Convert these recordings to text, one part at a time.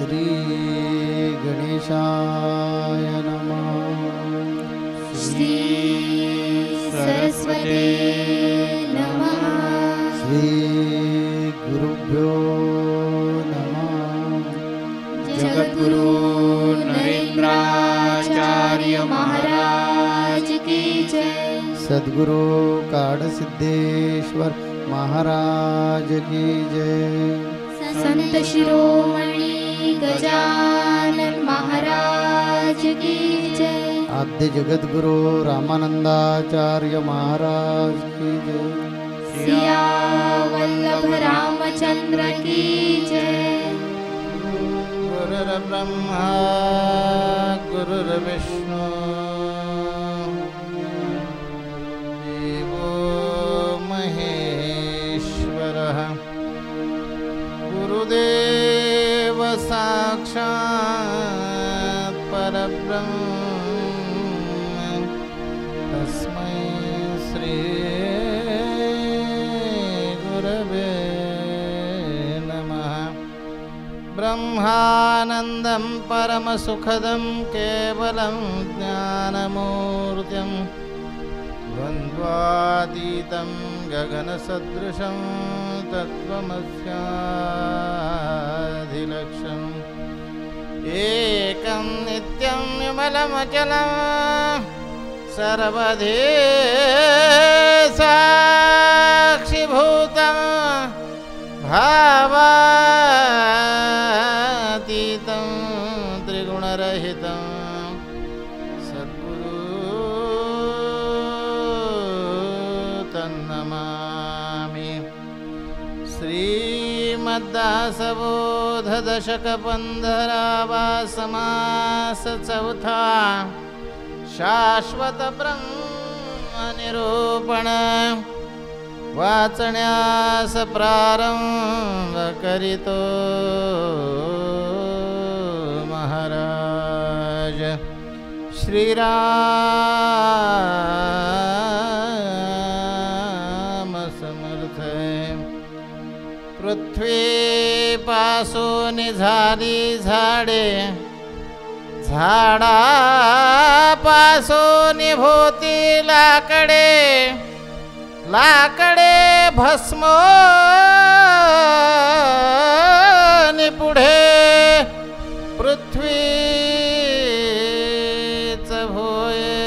श्री गणेशाय नमः। श्री सरस्वती नमः। श्री गुरुभ्यो नमः। जगद्गुरु नरेंद्राचार्य महाराज की जय। सद्गुरु काडसिद्धेश्वर महाराज की जय। संत शिरोमणि गजानन महाराज की जय। आद्य जगद्गुरु रामानंदाचार्य महाराज की जय। सिया वल्लभ रामचंद्र की जय। गुरुर्ब्रह्मा गुरुर्विष्णु देवो महेश्वरः गुरुदेव साक्षात् परब्रह्म तस्मै श्री गुरवे नमः। ब्रह्मानन्दं परमसुखदं केवलं ज्ञानमूर्तिं द्वन्द्वातीतं गगनसदृशं तत्त्वमस्याधिलक्ष्यम् एकं नित्यं विमलमचलं सर्वधि साक्षिभूतं भावातीतं त्रिगुणरहितं तन्नमामि। श्रीमद्दासबोधदशकबन्धरावासमास चौथा शाश्वत ब्रह्मनिरूपण वाचण्यास प्रारंभ करीतो महाराज श्रीराम समर्थ। पृथ्वीपासून झाली झाडे झाडापासून भोवती लाकडे लाकडे भस्म पुढे पृथ्वीच भोये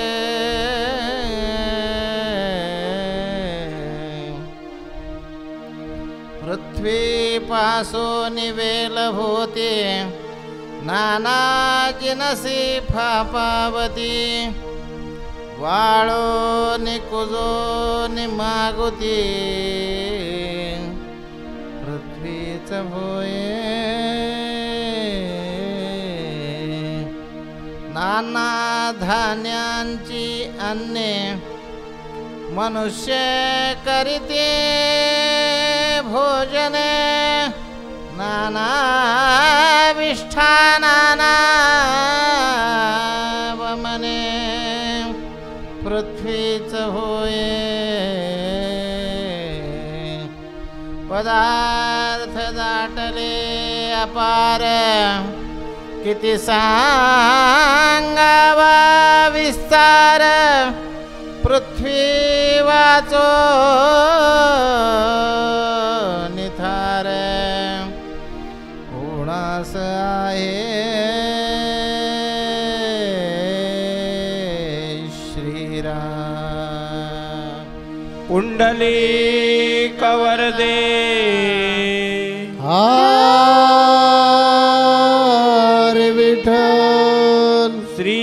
पृथ्वीपासून वेल होते नाना जिनसी फापावती वाळो निकुजो निमागुती पृथ्वीच भोये नाना धान्यांची अन्ने मनुष्य करीते भोजने नाना विष्ठानाना वमने पृथ्वीच होये पदार्थ दाटले अपार किती सांगावा विस्तार पृथ्वी वाचो निथार कोणास आहे श्रीराम पुंडलिक वरदे हरे विठ्ठल श्री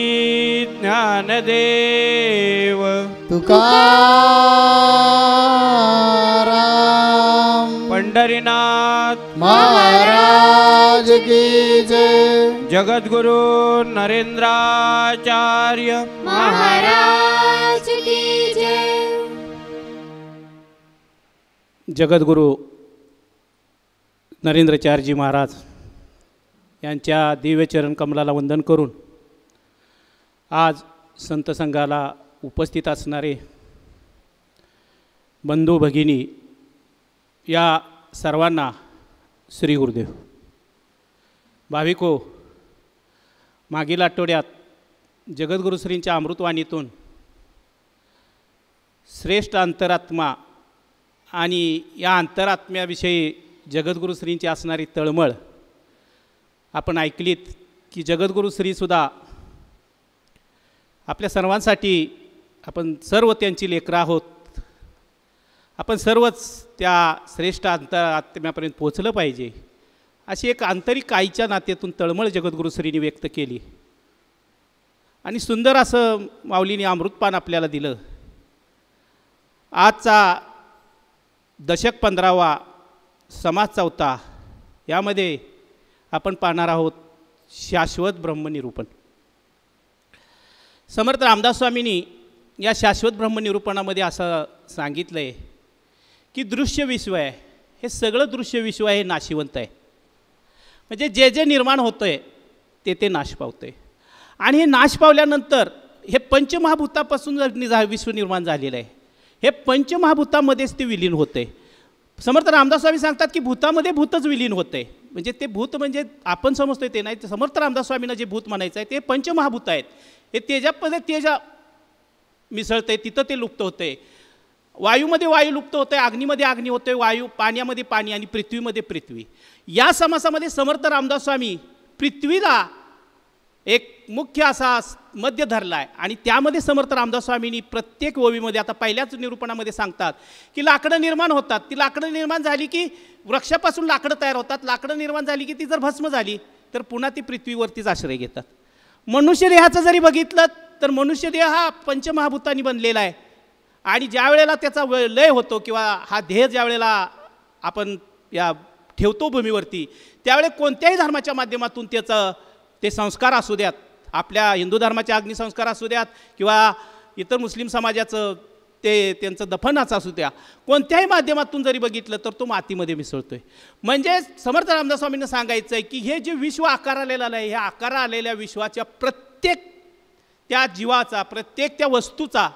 ज्ञानदेव तुकाराम पंढरीनाथ महाराज की जय। जगद्गुरु नरेंद्राचार्य महाराज की जय। जगद्गुरु नरेंद्राचार्यजी महाराज यांच्या दिव्यचरण कमलाला वंदन करून आज संत संघाला उपस्थित असणारे बंधू भगिनी या सर्वांना श्री गुरुदेव। भाविको, मागील आठवड्यात जगद्गुरुश्रींच्या अमृतवाणीतून श्रेष्ठ अंतरात्मा आणि या अंतरात्म्याविषयी जगद्गुरुश्रींची असणारी तळमळ आपण ऐकलीत की जगद्गुरुश्रीसुद्धा आपल्या सर्वांसाठी आपण सर्व त्यांची लेकरं आहोत. आपण सर्वच त्या श्रेष्ठ अंतरात्म्यापर्यंत पोचलं पाहिजे अशी एक आंतरिक आईच्या नात्यातून तळमळ जगद्गुरुश्रींनी व्यक्त केली. आणि सुंदर असं माऊलीने अमृतपान आपल्याला दिलं. आजचा दशक 15वा समाज 4 यामध्ये आपण पाहणार आहोत शाश्वत ब्रह्मनिरूपण. समर्थ रामदास स्वामींनी या शाश्वत ब्रह्मनिरूपणामध्ये असं सांगितलं आहे की दृश्य विश्व आहे, हे सगळं दृश्य विश्व आहे हे नाशिवंत आहे. म्हणजे जे जे निर्माण होतं आहे ते नाश पावतं आहे. आणि हे नाश पावल्यानंतर हे पंचमहाभूतापासून विश्व निर्माण झालेलं आहे. हे पंचमहाभूतामध्येच ते विलीन होतं आहे. समर्थ रामदास स्वामी सांगतात की भूतामध्ये भूतच विलीन होतं आहे. म्हणजे ते भूत म्हणजे आपण समजतोय ते नाही. समर्थ रामदास स्वामींना जे भूत म्हणायचं आहे ते पंचमहाभूत आहेत. हे तेजामध्ये तेज मिसळतं आहे, तिथं ते लुप्त होतं आहे. वायूमध्ये वायू लुप्त होतं आहे, अग्नीमध्ये अग्नी होतं आहे, वायू पाण्यामध्ये पाणी आणि पृथ्वीमध्ये पृथ्वी. या समासामध्ये समर्थ रामदास स्वामी पृथ्वीला एक मुख्य असा मध्य धरला आहे. आणि त्यामध्ये समर्थ रामदास स्वामींनी प्रत्येक ओवीमध्ये आता पहिल्याच निरूपणामध्ये सांगतात की लाकडं निर्माण होतात. ती लाकडं निर्माण झाली की वृक्षापासून लाकडं तयार होतात. लाकडं निर्माण झाली की ती जर भस्म झाली तर पुन्हा ती पृथ्वीवरतीच आश्रय घेतात. मनुष्यदेहाचं जरी बघितलं तर मनुष्यदेह हा पंचमहाभूतांनी बनलेला आहे. आणि ज्या वेळेला त्याचा लय होतो किंवा हा देह ज्या वेळेला आपण या ठेवतो भूमीवरती त्यावेळे कोणत्याही धर्माच्या माध्यमातून त्याचं ते संस्कार असू द्यात, आपल्या हिंदू धर्माचे अग्निसंस्कार असू द्यात किंवा इतर मुस्लिम समाजाचं ते त्यांचं दफनाचं असू द्या, कोणत्याही माध्यमातून जरी बघितलं तर तो मातीमध्ये मिसळतो आहे. म्हणजे समर्थ रामदास स्वामींना सांगायचं आहे की हे जे विश्व आकार आलेलं आहे ह्या आकार आलेल्या विश्वाच्या प्रत्येक त्या जीवाचा प्रत्येक त्या वस्तूचा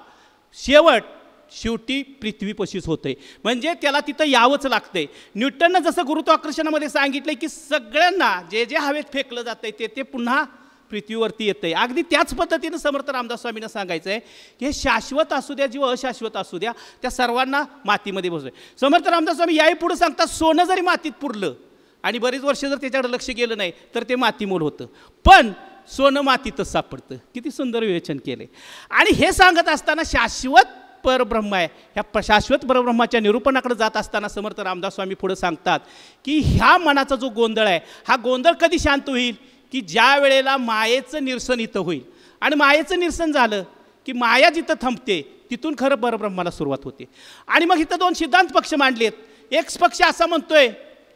शेवटी पृथ्वीपाशीच होतं आहे. म्हणजे त्याला तिथं यावंच लागतं आहे. न्यूटननं जसं गुरुत्वाकर्षणामध्ये सांगितलं की सगळ्यांना जे जे हवेत फेकलं जातं आहे ते पुन्हा पृथ्वीवरती येतं आहे. अगदी त्याच पद्धतीनं समर्थ रामदास स्वामींना सांगायचं आहे की हे शाश्वत असू द्या किंवा अशाश्वत असू द्या त्या सर्वांना मातीमध्ये बसू आहे. समर्थ रामदास स्वामी याही पुढे सांगतात सोनं जरी मातीत पुरलं आणि बरीच वर्ष जर त्याच्याकडे लक्ष गेलं नाही तर ते मातीमोल होतं, पण सोनं मातीतच सापडतं. किती सुंदर विवेचन केले. आणि हे सांगत असताना शाश्वत परब्रह्म आहे, ह्या शाश्वत परब्रह्माच्या निरूपणाकडे जात असताना समर्थ रामदास स्वामी पुढे सांगतात की ह्या मनाचा जो गोंधळ आहे हा गोंधळ कधी शांत होईल की ज्या वेळेला मायेचं निरसन इथं होईल. आणि मायेचं निरसन झालं की माया जिथं थांबते तिथून खरं परब्रह्माला सुरुवात होते. आणि मग इथं 2 सिद्धांत पक्ष मांडलेत. एक पक्ष असा म्हणतोय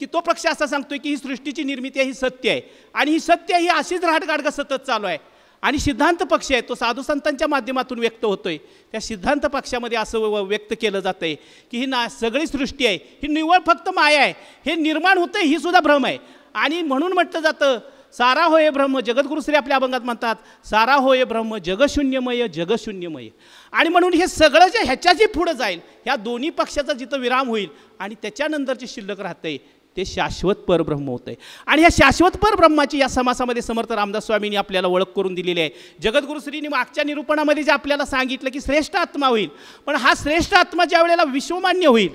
की तो पक्ष असा सांगतोय की ही सृष्टीची निर्मिती आहे ही सत्य आहे आणि ही सत्य ही अशीच राहटगाडगा सतत चालू आहे. आणि सिद्धांत पक्ष आहे तो साधू संतांच्या माध्यमातून व्यक्त होतोय. त्या सिद्धांत पक्षामध्ये असं व्यक्त केलं जातं आहे की ही सगळी सृष्टी आहे ही निव्वळ फक्त माया आहे, हे निर्माण होतं ही सुद्धा भ्रम आहे. आणि म्हणून म्हटलं जातं सारा होय ब्रह्म, जगद्गुरुश्री आपल्या अभंगात म्हणतात सारा होय ब्रह्म जगशून्यमय जगशून्यमय. आणि म्हणून हे सगळं जे ह्याच्या जे पुढं जाईल ह्या दोन्ही पक्षाचा जिथं विराम होईल आणि त्याच्यानंतर जे शिल्लक राहतंय ते शाश्वत परब्रह्म होतं आहे. आणि ह्या शाश्वत परब्रह्माची या समासामध्ये समर्थ रामदास स्वामींनी आपल्याला ओळख करून दिलेली आहे. जगद्गुरुश्रींनी मागच्या निरूपणामध्ये जे आपल्याला सांगितलं की श्रेष्ठ आत्मा होईल, पण हा श्रेष्ठ आत्मा ज्या वेळेला विश्वमान्य होईल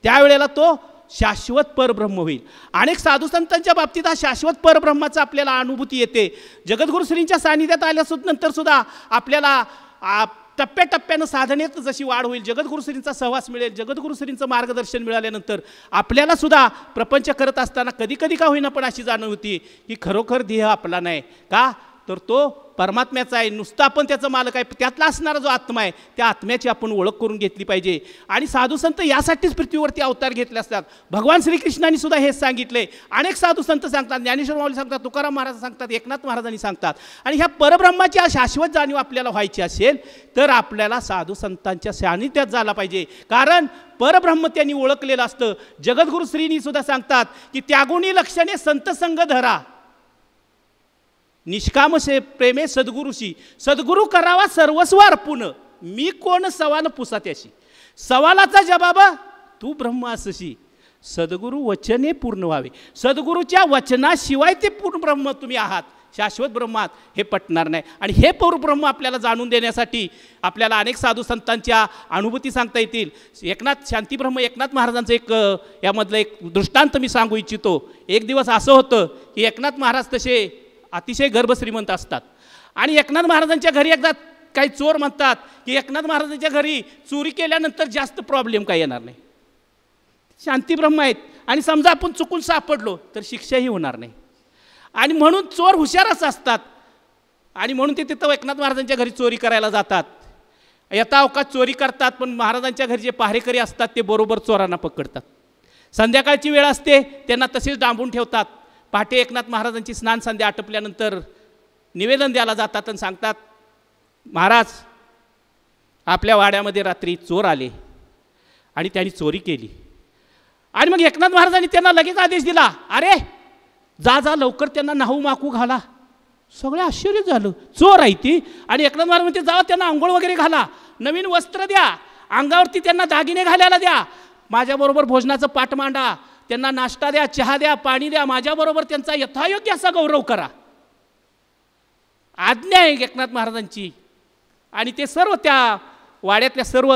त्यावेळेला तो शाश्वत परब्रह्म होईल. अनेक साधू संतांच्या बाबतीत हा शाश्वत परब्रह्माचा आपल्याला अनुभूती येते. जगद्गुरुश्रींच्या सानिध्यात आल्यानंतर सुद्धा आपल्याला टप्प्याटप्प्यानं साधनेत जशी वाढ होईल, जगद्गुरुश्रींचा सहवास मिळेल, जगद्गुरुश्रींचं मार्गदर्शन मिळाल्यानंतर आपल्याला सुद्धा प्रपंच करत असताना कधी कधी का होईना पण अशी जाणीव होती की खरोखर देह आपला नाही का तर तो परमात्म्याचा आहे. नुसतं आपण त्याचा मालक आहे. त्यातला असणारा जो आत्मा आहे त्या आत्म्याची आपण ओळख करून घेतली पाहिजे. आणि साधू संत यासाठीच पृथ्वीवरती अवतार घेतले असतात. भगवान श्रीकृष्णांनी सुद्धा हेच सांगितले. अनेक साधू संत सांगतात, ज्ञानेश्वर माऊली सांगतात, तुकाराम महाराज सांगतात, एकनाथ महाराजांनी सांगतात. आणि ह्या परब्रह्माची शाश्वत जाणीव आपल्याला व्हायची असेल तर आपल्याला साधू संतांच्या सानिध्यात झाला पाहिजे. कारण परब्रह्म त्यांनी ओळखलेलं असतं. जगद्गुरुश्रींनी सुद्धा सांगतात की त्यागुणी लक्षणे संत संग धरा, निष्काम से प्रेमे सद्गुरुशी, सद्गुरु करावा सर्वस्व अर्पून, मी कोण सवाल पुसा त्याशी, सवालाचा जबाब तू ब्रह्म असशी. सद्गुरू वचने पूर्ण व्हावे. सद्गुरूच्या वचनाशिवाय ते पूर्ण ब्रह्म तुम्ही आहात, शाश्वत ब्रह्मात हे पटणार नाही. आणि हे ब्रह्म आपल्याला जाणून देण्यासाठी आपल्याला अनेक साधू संतांच्या अनुभूती सांगता येतील. शांतीब्रह्म एकनाथ महाराजांचं एक यामधलं एक दृष्टांत मी सांगू इच्छितो. एक दिवस असं होतं की एकनाथ महाराज तसे अतिशय गर्भश्रीमंत असतात आणि एकनाथ महाराजांच्या घरी एकदा काही चोर म्हणतात की एकनाथ महाराजांच्या घरी चोरी केल्यानंतर जास्त प्रॉब्लेम काही येणार नाही, शांतीब्रह्म आहेत आणि समजा आपण चुकून सापडलो तर शिक्षाही होणार नाही. आणि म्हणून चोर हुशारच असतात आणि म्हणून ते तिथं एकनाथ महाराजांच्या घरी चोरी करायला जातात. यथा अवकाश चोरी करतात, पण महाराजांच्या घरी जे पहारेकरी असतात ते बरोबर चोरांना पकडतात. संध्याकाळची वेळ असते, त्यांना तसेच डांबून ठेवतात. पहाटे एकनाथ महाराजांची स्नान संध्या आटपल्यानंतर निवेदन द्यायला जातात आणि सांगतात, महाराज आपल्या वाड्यामध्ये रात्री चोर आले आणि त्यांनी चोरी केली. आणि मग एकनाथ महाराजांनी त्यांना लगेच आदेश दिला, अरे जा जा लवकर त्यांना नाहू माकू घाला. सगळे आश्चर्य झालं, चोर आहे ती. आणि एकनाथ महाराज म्हणते, जा त्यांना आंघोळ वगैरे घाला, नवीन वस्त्र द्या, अंगावरती त्यांना दागिने घालायला द्या, माझ्याबरोबर भोजनाचं पाठ मांडा, त्यांना नाश्ता द्या, चहा द्या, पाणी द्या, माझ्याबरोबर त्यांचा यथायोग्य असा गौरव करा. आज्ञा आहे एकनाथ महाराजांची. आणि ते सर्व त्या वाड्यातल्या सर्व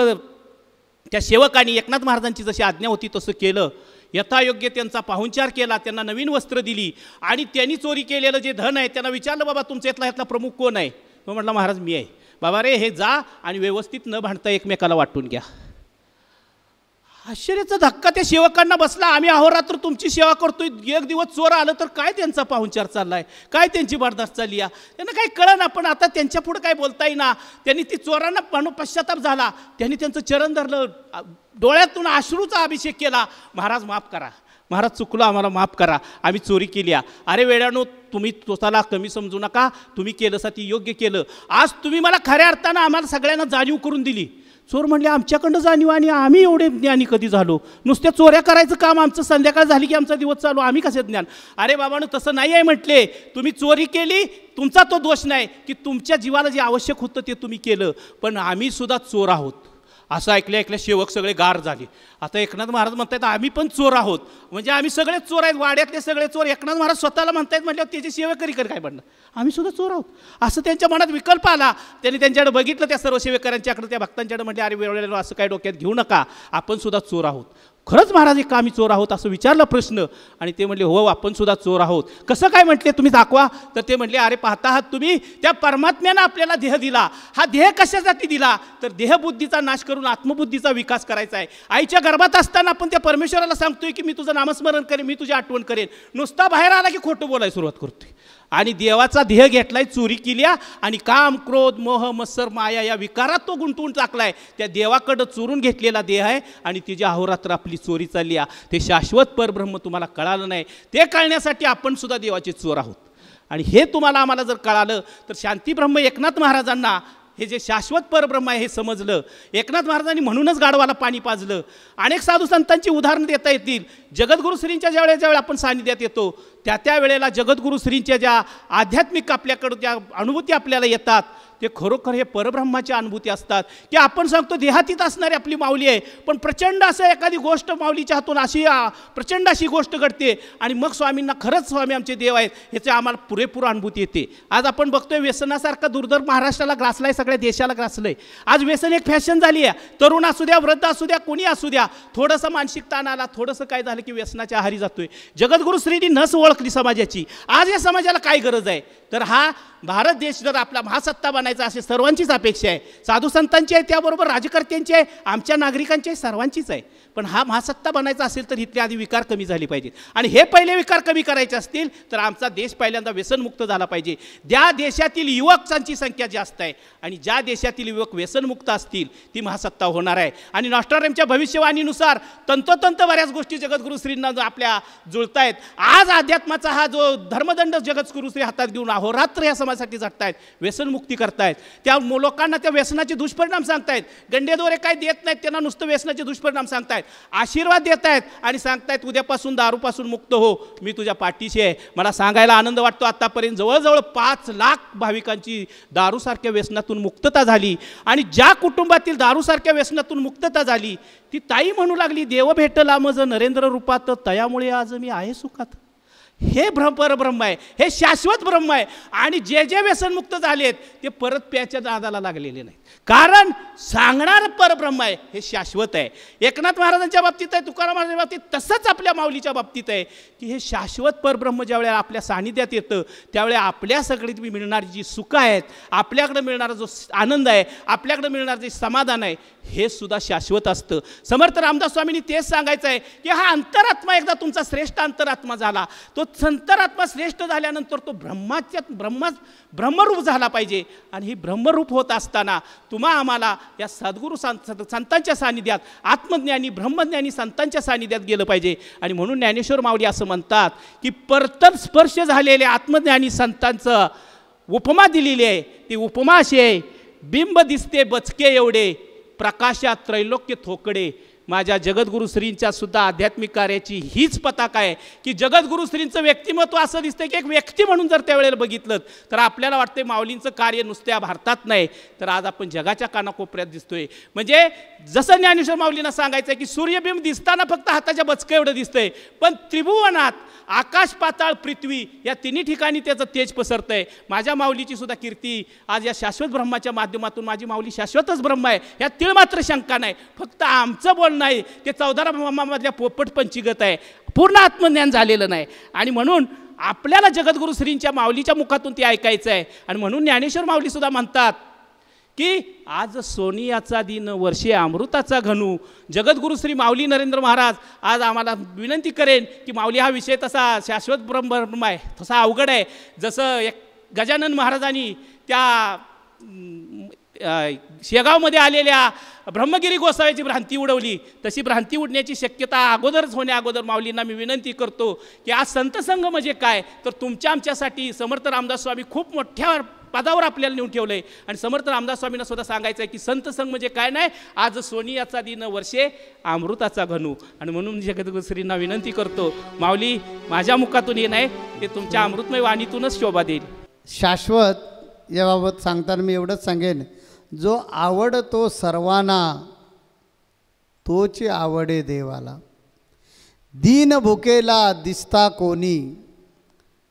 त्या सेवकांनी एकनाथ महाराजांची जशी आज्ञा होती तसं केलं. यथायोग्य त्यांचा पाहुणचार केला, त्यांना नवीन वस्त्र दिली. आणि त्यांनी चोरी केलेलं जे धन आहे त्यांना विचारलं, बाबा तुमच्या इथला प्रमुख कोण आहे? तो म्हटला, महाराज मी आहे. बाबा रे, हे जा आणि व्यवस्थित न भांडता एकमेकाला वाटून घ्या. आश्चर्याचा धक्का त्या सेवकांना बसला. आम्ही अहोरात्र तुमची सेवा करतोय, एक दिवस चोर आलं तर काय त्यांचा पाहुणचार चाललाय, काय त्यांची बरदास्त चालली आहे, त्यांना काही कळना. पण आता त्यांच्या पुढे काय बोलता येईना. त्यांनी ती चोरांना पश्चाताप झाला, त्यांनी त्यांचं चरण धरलं, डोळ्यातून अश्रूचा अभिषेक केला. महाराज माफ करा, महाराज चुकलो, आम्हाला माफ करा, आम्ही चोरी केली. अरे वेड्यानो, तुम्ही स्वतःला कमी समजू नका, तुम्ही केलंसा ती योग्य केलं. आज तुम्ही मला खऱ्या अर्थानं आम्हाला सगळ्यांना जाणीव करून दिली. चोर म्हणले, आमच्याकडं जाणीव आणि आम्ही एवढे ज्ञानी कधी झालो? नुसत्या चोऱ्या करायचं काम आमचं, संध्याकाळ झाली की आमचा दिवस चालू, आम्ही कसे ज्ञान? अरे बाबांनो, तसं नाही आहे म्हटले. तुम्ही चोरी केली, तुमचा तो दोष नाही की तुमच्या जीवाला जे आवश्यक होतं ते तुम्ही केलं, पण आम्ही सुद्धा चोर आहोत. असं ऐकल्या सेवक सगळे गार झाले. आता एकनाथ महाराज म्हणतायत, आम्ही पण चोर आहोत, म्हणजे आम्ही सगळेच चोर आहेत, वाड्यातले सगळे चोर. एकनाथ महाराज स्वतःला म्हणतायत, म्हटल्यावर त्याची सेवेकरी काय म्हणणार, आम्ही सुद्धा चोर आहोत. असं त्यांच्या मनात विकल्प आला. त्यांनी त्यांच्याकडे बघितलं, त्या सर्व सेवेकऱ्यांच्याकडे, त्या भक्तांच्याकडे, म्हटले, अरे वेळेला असं काय डोक्यात घेऊ नका, आपण सुद्धा चोर आहोत. खरंच महाराज एक आम्ही चोर आहोत असं विचारलं प्रश्न. आणि ते म्हणले, हो आपण सुद्धा चोर आहोत. कसं काय म्हटले, तुम्ही दाखवा. तर ते म्हटले, अरे पाहता आहात तुम्ही, त्या परमात्म्यानं आपल्याला देह दिला. हा देह कशासाठी दिला? तर देहबुद्धीचा नाश करून आत्मबुद्धीचा विकास करायचा आहे. आईच्या गर्भात असताना आपण त्या परमेश्वराला सांगतोय की मी तुझं नामस्मरण करेन, मी तुझी आठवण करेन. नुसता बाहेर आला की खोटं बोलायला सुरुवात करतोय. आणि देवाचा देह घेतलाय, चोरी केली आणि काम, क्रोध, मोह, मत्सर, माया या विकारात तो गुंतवून टाकलाय. त्या देवाकडं चोरून घेतलेला देह आहे आणि तिची अहोरात्र आपली चोरी चालली आहे. ते शाश्वत परब्रह्म तुम्हाला कळालं नाही. ते कळण्यासाठी आपण सुद्धा देवाचे चोर आहोत. आणि हे तुम्हाला आम्हाला जर कळालं तर शांतीब्रह्म एकनाथ महाराजांना हे जे शाश्वत परब्रह्म आहे हे समजलं. एकनाथ महाराजांनी म्हणूनच गाढवाला पाणी पाजलं. अनेक साधू संतांची उदाहरणं देता येतील. जगद्गुरु श्रींच्या ज्यावेळेला आपण सानिध्यात येतो त्या वेळेला जगद्गुरु श्रींच्या ज्या आध्यात्मिक आपल्याकडं ज्या अनुभूती आपल्याला येतात ते खरोखर हे परब्रह्माच्या अनुभूती असतात. की आपण सांगतो देहातीत असणारी आपली माऊली आहे, पण प्रचंड असं एखादी गोष्ट माऊलीच्या हातून अशी प्रचंड अशी गोष्ट घडते आणि मग स्वामींना खरंच स्वामी आमचे देव आहेत ह्याचे आम्हाला पुरेपूर अनुभूती येते. आज आपण बघतोय व्यसनासारखा दुर्धर महाराष्ट्राला ग्रासलाय, सगळ्या देशाला ग्रासलंय. आज व्यसन एक फॅशन झाली आहे. तरुण असू द्या, वृद्ध असू द्या, कोणी असू द्या, थोडंसं मानसिक ताण आला, थोडंसं काय झालं की व्यसनाच्या आहारी जातोय. जगद्गुरु श्रींनी नस ओळखली समाजाची. आज या समाजाला काय गरज आहे तर हा भारत देश जर आपला महासत्ता बनायचा असे सर्वांचीच अपेक्षा आहे. साधू संतांची आहे, त्याबरोबर राजकर्त्यांची आहे, आमच्या नागरिकांची आहे, सर्वांचीच आहे. पण हा महासत्ता बनायचा असेल तर इथले आधी विकार कमी झाले पाहिजेत. आणि हे पहिले विकार कमी करायचे असतील तर आमचा देश पहिल्यांदा व्यसनमुक्त झाला पाहिजे. ज्या देशातील युवकांची संख्या जास्त आहे आणि ज्या देशातील युवक व्यसनमुक्त असतील ती महासत्ता होणार आहे. आणि नॉस्ट्राडमच्या भविष्यवाणीनुसार तंतोतंत बऱ्याच गोष्टी जगद्गुरु श्रींना आपल्या जुळतायत. आज अध्यात्माचा हा जो धर्मदंड जगद्गुरु श्री हातात घेऊन अहोरात्र या परिणामासाठी झटतायत, व्यसनमुक्ती करतायत, त्या लोकांना त्या व्यसनाचे दुष्परिणाम सांगतायत, गंडेदोरे काय देत नाहीत त्यांना, नुसतं व्यसनाचे दुष्परिणाम सांगतायत, आशीर्वाद देत आहेत आणि सांगतायत उद्यापासून दारूपासून मुक्त हो, मी तुझ्या पाठीशी आहे. मला सांगायला आनंद वाटतो, आत्तापर्यंत जवळजवळ 5 लाख भाविकांची दारूसारख्या व्यसनातून मुक्तता झाली. आणि ज्या कुटुंबातील दारूसारख्या व्यसनातून मुक्तता झाली ती ताई म्हणू लागली, देव भेटला मज नरेंद्र रूपात, तयामुळे आज मी आहे सुखात. हे परब्रह्म आहे, हे शाश्वत ब्रह्म आहे. आणि जे जे व्यसनमुक्त झालेत ते परत प्याच्या नादाला लागलेले नाहीत, कारण सांगणार परब्रह्म आहे, हे शाश्वत आहे. एकनाथ महाराजांच्या बाबतीत आहे, तुकाराम महाराजांच्या बाबतीत, तसंच आपल्या माऊलीच्या बाबतीत आहे की हे शाश्वत परब्रह्म ज्यावेळेला आपल्या सानिध्यात येतं त्यावेळेला आपल्या सगळीत मिळणारी जी सुखं आहेत, आपल्याकडं मिळणारा जो आनंद आहे, आपल्याकडं मिळणारं जे समाधान आहे, हे सुद्धा शाश्वत असतं. समर्थ रामदास स्वामींनी तेच सांगायचं आहे की हा अंतरात्मा एकदा तुमचा श्रेष्ठ अंतरात्मा झाला, तो अंतरात्मा श्रेष्ठ झाल्यानंतर तो ब्रह्मरूप झाला पाहिजे. आणि ही ब्रह्मरूप होत असताना तुम्हा आम्हाला या सद्गुरू संतांच्या सानिध्यात, आत्मज्ञानी ब्रह्मज्ञानी संतांच्या सानिध्यात गेलं पाहिजे. आणि म्हणून ज्ञानेश्वर माऊली असं म्हणतात की परतप स्पर्श झालेल्या आत्मज्ञानी संतांचं उपमा दिलेली आहे. ती उपमा अशी आहे, बिंब दिसते बचके एवढे, प्रकाशात त्रैलोक्य थोकडे. माझ्या जगद्गुरुश्रींच्या सुद्धा आध्यात्मिक कार्याची हीच पताका आहे की जगद्गुरुश्रींचं व्यक्तिमत्व असं दिसतं की एक व्यक्ती म्हणून जर त्यावेळेला बघितलं तर आपल्याला वाटते माऊलींचं कार्य नुसत्या भारतात नाही तर आज आपण जगाच्या कानाकोपऱ्यात दिसतोय. म्हणजे जसं ज्ञानेश्वर माऊलींना सांगायचं आहे की सूर्यबिंब दिसताना फक्त हाताच्या बचकं एवढं दिसतंय, पण त्रिभुवनात आकाश पाताळ पृथ्वी या तिन्ही ठिकाणी त्याचं तेज पसरतंय. माझ्या माऊलीची सुद्धा कीर्ती आज या शाश्वत ब्रह्माच्या माध्यमातून, माझी माऊली शाश्वतच ब्रह्म आहे यात तीळ मात्र शंका नाही. फक्त आमचं बोलणं नाही ते 14 ब्रह्मामधल्या पोपट पंचीगत आहे, पूर्ण आत्मज्ञान झालेलं नाही. आणि म्हणून आपल्याला जगद्गुरु श्रींच्या माऊलीच्या मुखातून ते ऐकायचं आहे. आणि म्हणून ज्ञानेश्वर माऊली सुद्धा म्हणतात की आज सोनियाचा दिन वर्षे अमृताचा घनू. जगद्गुरु श्री माऊली नरेंद्र महाराज आज आम्हाला विनंती करेन की माऊली हा विषय तसा शाश्वत ब्रह्म आहे, तसा अवघड आहे. जसं एक गजानन महाराजांनी त्या शेगावमध्ये आलेल्या ब्रह्मगिरी गोसाव्याची भ्रांती उडवली, तशी भ्रांती उडण्याची शक्यता अगोदरच होण्याअगोदर माऊलींना मी विनंती करतो की आज संतसंग म्हणजे काय, तर तुमच्या आमच्यासाठी समर्थ रामदास स्वामी खूप मोठ्या पदावर आपल्याला नेऊन ठेवलं आहे. आणि समर्थ रामदास स्वामींना सुद्धा सांगायचं आहे की संतसंग म्हणजे काय नाही, आज सोनियाचा दिन वर्षे अमृताचा घनू. आणि म्हणून जगद्गुरुश्रींना विनंती करतो, माऊली माझ्या मुखातून हे नाही, ते तुमच्या अमृतमय वाणीतूनच शोभा देईल. शाश्वत याबाबत सांगताना मी एवढंच सांगेन, जो आवडतो सर्वांना तोची आवडे देवाला. दीन भुकेला दिसता कोणी,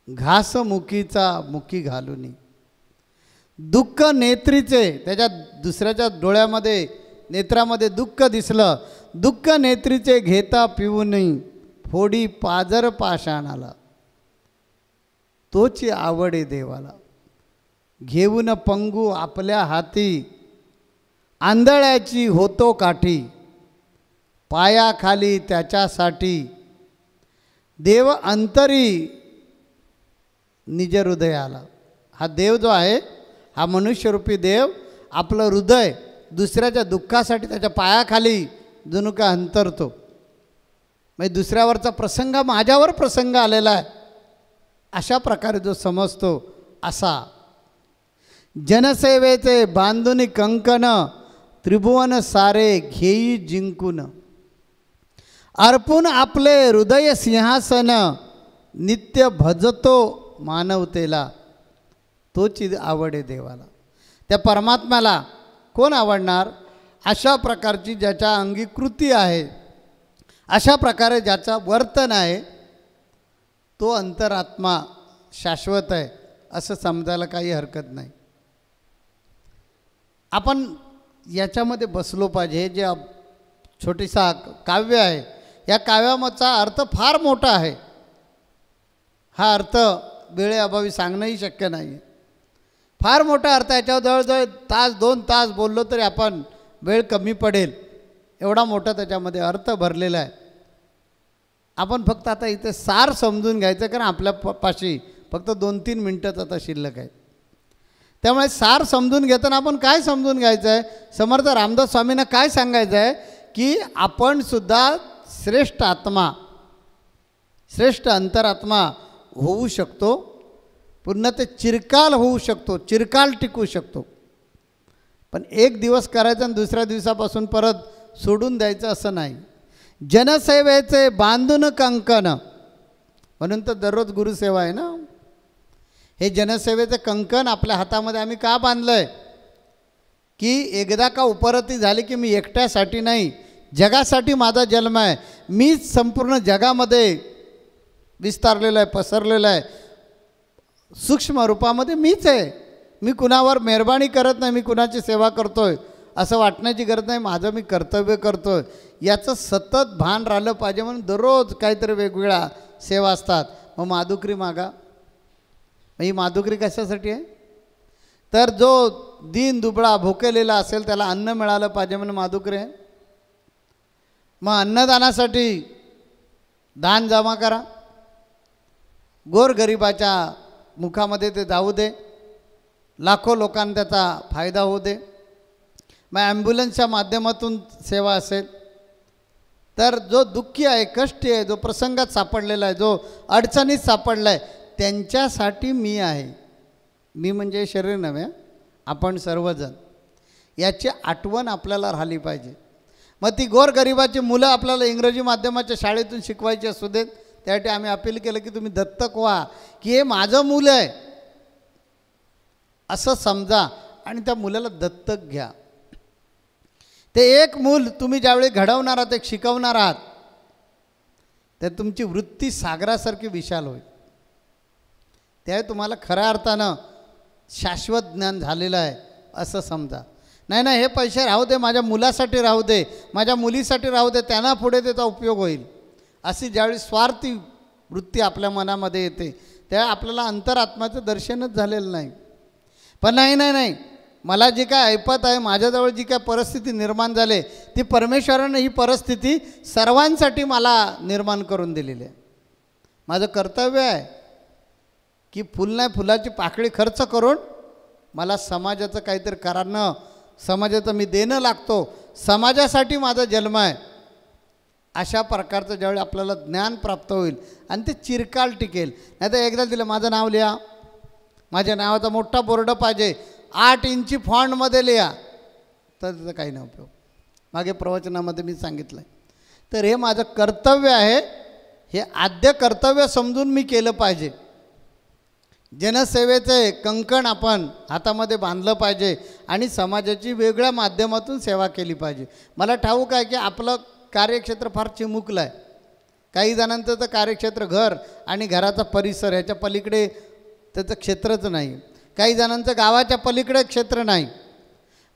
घास मुकीचा मुकी घालुनी. दुःख नेत्रीचे, त्याच्या दुसऱ्याच्या डोळ्यामध्ये नेत्रामध्ये दुःख दिसलं, दुःख नेत्रीचे घेता पिऊनी, फोडी पाजर पाषाणाला. तोची आवडे देवाला. घेऊन पंगू आपल्या हाती, आंधळ्याची होतो काठी. पायाखाली त्याच्यासाठी, देव अंतरी निज हृदयाला. हा देव जो आहे, हा मनुष्यरूपी देव आपलं हृदय दुसऱ्याच्या दुःखासाठी त्याच्या पायाखाली जणू काय अंतरतो. म्हणजे दुसऱ्यावरचा प्रसंग माझ्यावर प्रसंग आलेला आहे अशा प्रकारे जो समजतो असा. जनसेवेचे बांधुनी कंकण, त्रिभुवन सारे घेई जिंकून. अर्पून आपले हृदय सिंहासन, नित्य भजतो मानवतेला. तोची आवडे देवाला. त्या परमात्म्याला कोण आवडणार? अशा प्रकारची ज्याच्या अंगी कृती आहे, अशा प्रकारे ज्याचा वर्तन आहे, तो अंतरात्मा शाश्वत आहे असं समजायला काही हरकत नाही. आपण याच्यामध्ये बसलो पाहिजे. हे जे छोटीसा काव्य आहे, या काव्याचा अर्थ फार मोठा आहे. हा अर्थ वेळेअभावी सांगणंही शक्य नाही. फार मोठा अर्थ. याच्यावर जवळजवळ 1-2 तास बोललो तरी आपण वेळ कमी पडेल, एवढा मोठा त्याच्यामध्ये अर्थ भरलेला आहे. आपण फक्त आता इथे सार समजून घ्यायचं, कारण आपल्या पाशी फक्त 2-3 मिनटंच आता शिल्लक आहे. त्यामुळे सार समजून घेताना आपण काय समजून घ्यायचं आहे, समर्थ रामदास स्वामींना काय सांगायचं आहे की आपण सुद्धा श्रेष्ठ आत्मा, श्रेष्ठ अंतरात्मा होऊ शकतो. पुन्हा ते चिरकाल होऊ शकतो, चिरकाल टिकू शकतो. पण एक दिवस करायचं आणि दुसऱ्या दिवसापासून परत सोडून द्यायचं असं नाही. जनसेवेचे बांधून कंकण, म्हणून तर दररोज गुरुसेवा आहे ना. हे जनसेवेचं कंकण आपल्या हातामध्ये आम्ही का बांधलं आहे की एकदा का उपरती झाली की मी एकट्यासाठी नाही, जगासाठी माझा जन्म आहे. मीच संपूर्ण जगामध्ये विस्तारलेलं आहे, पसरलेलं आहे. सूक्ष्म रूपामध्ये मीच आहे. मी कुणावर मेहरबानी करत नाही, मी कुणाची सेवा करतोय असं वाटण्याची गरज नाही. माझं मी कर्तव्य करतोय याचं सतत भान राहिलं पाहिजे. म्हणून दररोज काहीतरी वेगवेगळ्या सेवा असतात. मग माधुकरी मागा. ही माधुकरी कशासाठी आहे तर जो दीन दुबळा भुकेलेला असेल त्याला अन्न मिळालं पाहिजे म्हणून माधुकरी आहे. मग अन्नदानासाठी दान जमा करा, गोरगरिबाच्या मुखामध्ये ते जाऊ दे, लाखो लोकांना त्याचा फायदा होऊ दे. मग ॲम्ब्युलन्सच्या माध्यमातून सेवा असेल तर जो दुःखी आहे, कष्टी आहे, जो प्रसंगात सापडलेला आहे, जो अडचणीत सापडला आहे त्यांच्यासाठी मी आहे. मी म्हणजे शरीर नव्हे, आपण सर्वजण. याची आठवण आपल्याला राहिली पाहिजे. मग ती गोरगरिबाची मुलं आपल्याला इंग्रजी माध्यमाच्या शाळेतून शिकवायची असू देत, त्यासाठी आम्ही अपील केलं की तुम्ही दत्तक व्हा, की हे माझं मुलं आहे असं समजा आणि त्या मुलाला दत्तक घ्या. ते एक मूल तुम्ही ज्यावेळी घडवणार आहात, एक शिकवणार आहात, तर तुमची वृत्ती सागरासारखी विशाल होईल. त्यावेळी तुम्हाला खऱ्या अर्थानं शाश्वत ज्ञान झालेलं आहे असं समजा. नाही नाही, हे पैसे राहू दे, माझ्या मुलासाठी राहू दे, माझ्या मुलीसाठी राहू दे, त्यांना पुढे त्याचा उपयोग होईल, अशी ज्यावेळी स्वार्थी वृत्ती आपल्या मनामध्ये येते त्यावेळी आपल्याला अंतरात्म्याचं दर्शनच झालेलं नाही. पण नाही नाही नाही, मला जी काय ऐपत आहे, माझ्याजवळ जी काय परिस्थिती निर्माण झाली ती परमेश्वरानं ही परिस्थिती सर्वांसाठी मला निर्माण करून दिलेली आहे. माझं कर्तव्य आहे की फुल नाही फुलाची पाकळी खर्च करून मला समाजाचं काहीतरी करणं, समाजाचं मी देणं लागतो, समाजासाठी माझा जन्म आहे. अशा प्रकारचं ज्यावेळी आपल्याला ज्ञान प्राप्त होईल आणि ते चिरकाल टिकेल. नाही तर एकदा दिलं माझं नाव लिहा, माझ्या नावाचा मोठा बोर्ड पाहिजे, 8 इंची फॉन्टमध्ये लिहा, तर त्याचा काही नाही उपयोग. मागे प्रवचनामध्ये मी सांगितलं आहे. तर हे माझं कर्तव्य आहे, हे आद्य कर्तव्य समजून मी केलं पाहिजे. जनसेवेचे कंकण आपण हातामध्ये बांधलं पाहिजे आणि समाजाची वेगळ्या माध्यमातून सेवा केली पाहिजे. मला ठाऊक आहे की आपलं कार्यक्षेत्र फार चिमुकलं आहे. काही जणांचं तर कार्यक्षेत्र घर आणि घराचा परिसर, ह्याच्या पलीकडे त्याचं क्षेत्रच नाही. काही जणांचं गावाच्या पलीकडे क्षेत्र नाही.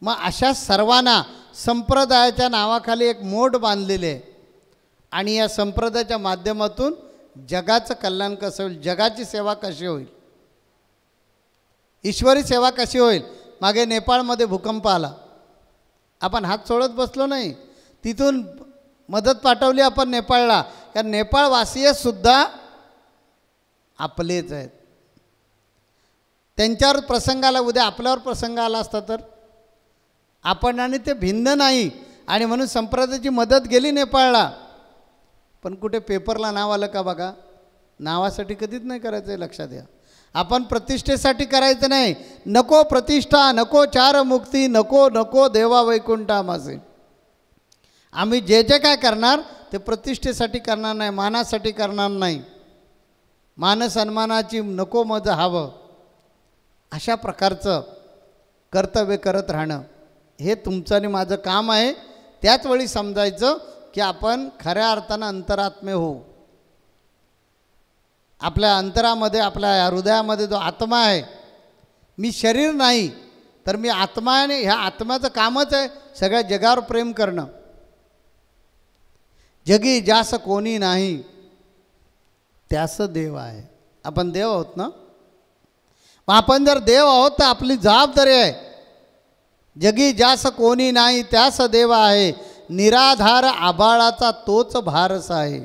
मग अशा सर्वांना संप्रदायाच्या नावाखाली एक मोठ बांधलेले आहे आणि या संप्रदायाच्या माध्यमातून जगाचं कल्याण कसं होईल, जगाची सेवा कशी होईल, ईश्वरी सेवा कशी होईल. मागे नेपाळमध्ये भूकंप आला, आपण हात सोडत बसलो नाही, तिथून मदत पाठवली आपण नेपाळला. या नेपाळवासीयसुद्धा आपलेच आहेत. त्यांच्यावर प्रसंग आला, उद्या आपल्यावर प्रसंग आला असता तर आपण आणि ते भिन्न नाही. आणि म्हणून संप्रदायाची मदत गेली नेपाळला, पण कुठे पेपरला नाव आलं का बघा. नावासाठी कधीच नाही करायचं आहे, लक्षात घ्या. आपण प्रतिष्ठेसाठी करायचं नाही. नको प्रतिष्ठा, नको चार मुक्ती, नको नको देवा वैकुंठा मासे. आम्ही जे जे काय करणार ते प्रतिष्ठेसाठी करणार नाही, मानासाठी करणार नाही. मान सन्मानाची नको मज हवं, अशा प्रकारचं कर्तव्य करत राहणं हे तुमचं आणि माझं काम आहे. त्याच वेळी समजायचं की आपण खऱ्या अर्थानं अंतरात्मे होऊ. आपल्या अंतरामध्ये, आपल्या हृदयामध्ये जो आत्मा आहे, मी शरीर नाही तर मी आत्मा आहे. ह्या आत्म्याचं कामच आहे सगळ्या जगावर प्रेम करणं. जगी जास कोणी नाही त्यास देव आहे. आपण देव आहोत ना. मग आपण जर देव आहोत तर आपली जबाबदारी आहे. जगी जास कोणी नाही त्यास देव आहे, निराधार आबाळाचा तोच भारस आहे.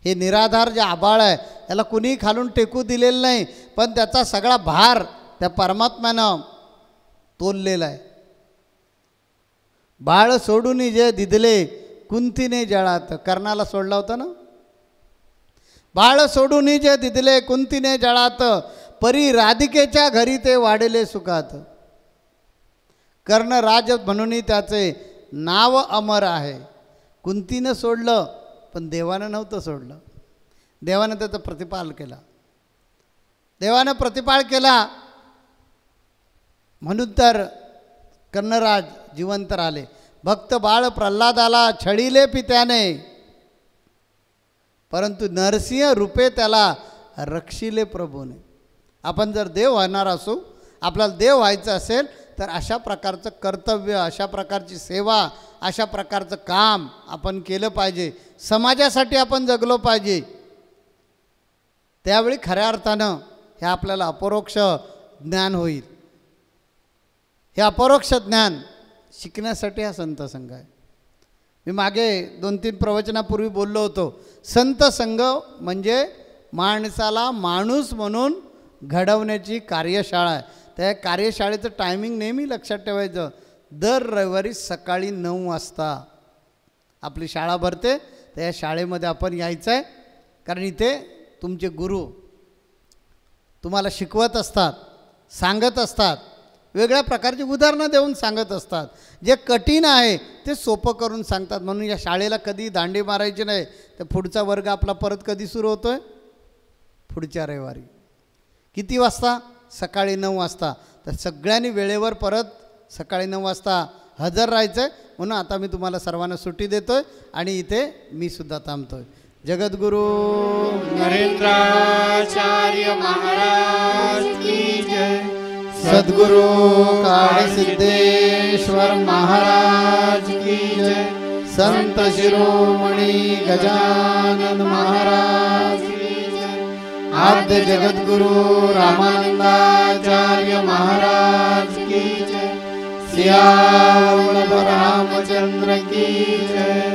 हे निराधार जे आबाळ आहे त्याला कुणी खालून टेकू दिलेलं नाही, पण त्याचा सगळा भार त्या परमात्म्यानं तोललेला आहे. बाळ सोडून जे दिदले कुंतीने जळात, कर्णाला सोडला होता ना. बाळ सोडून जे दिदले कुंतीने जळात, परी राधिकेच्या घरी ते वाढले सुखात. कर्णराज म्हणून त्याचे नाव अमर आहे. कुंतीनं सोडलं पण देवानं नव्हतं सोडलं. देवानं त्याचा प्रतिपाल केला. देवानं प्रतिपाल केला म्हणून तर कर्णराज जिवंत राहिले. भक्त बाळ प्रल्हादाला छळीले पित्याने, परंतु नरसिंह रूपे त्याला रक्षिले प्रभूने. आपण जर देव होणार असू, आपल्याला देव व्हायचं असेल तर अशा प्रकारचं कर्तव्य, अशा प्रकारची सेवा, अशा प्रकारचं काम आपण केलं पाहिजे. समाजासाठी आपण जगलो पाहिजे. त्यावेळी खऱ्या अर्थानं हे आपल्याला अपरोक्ष ज्ञान होईल. हे अपरोक्ष ज्ञान शिकण्यासाठी हा संत संघ आहे. मी मागे 2-3 प्रवचनापूर्वी बोललो होतो, संत संघ म्हणजे माणसाला माणूस म्हणून घडवण्याची कार्यशाळा आहे. त्या कार्यशाळेचं टायमिंग नेहमी लक्षात ठेवायचं. दर रविवारी सकाळी 9 वाजता आपली शाळा भरते. त्या शाळेमध्ये आपण यायचं आहे, कारण इथे तुमचे गुरु तुम्हाला शिकवत असतात, सांगत असतात, वेगळ्या प्रकारची उदाहरणं देऊन सांगत असतात. जे कठीण आहे ते सोपं करून सांगतात. म्हणून या शाळेला कधी दांडी मारायची नाही. तर पुढचा वर्ग आपला परत कधी सुरू होतो आहे? पुढच्या रविवारी. किती वाजता? सकाळी 9 वाजता. तर सगळ्यांनी वेळेवर परत सकाळी 9 वाजता हजर राहायचं आहे. म्हणून आता मी तुम्हाला सर्वांना सुट्टी देतो आहे आणि इथे मी सुद्धा थांबतो आहे. जगद्गुरु नरेंद्राचार्य महाराज की जय. सद्गुरु काळसिद्धेश्वर महाराज की जय. संत शिरोमणी गजानन महाराज की जय. आद्य जगद्गुरु रामानंदाचार्य महाराज की जय. सियावल्लभ रामचंद्र की जय.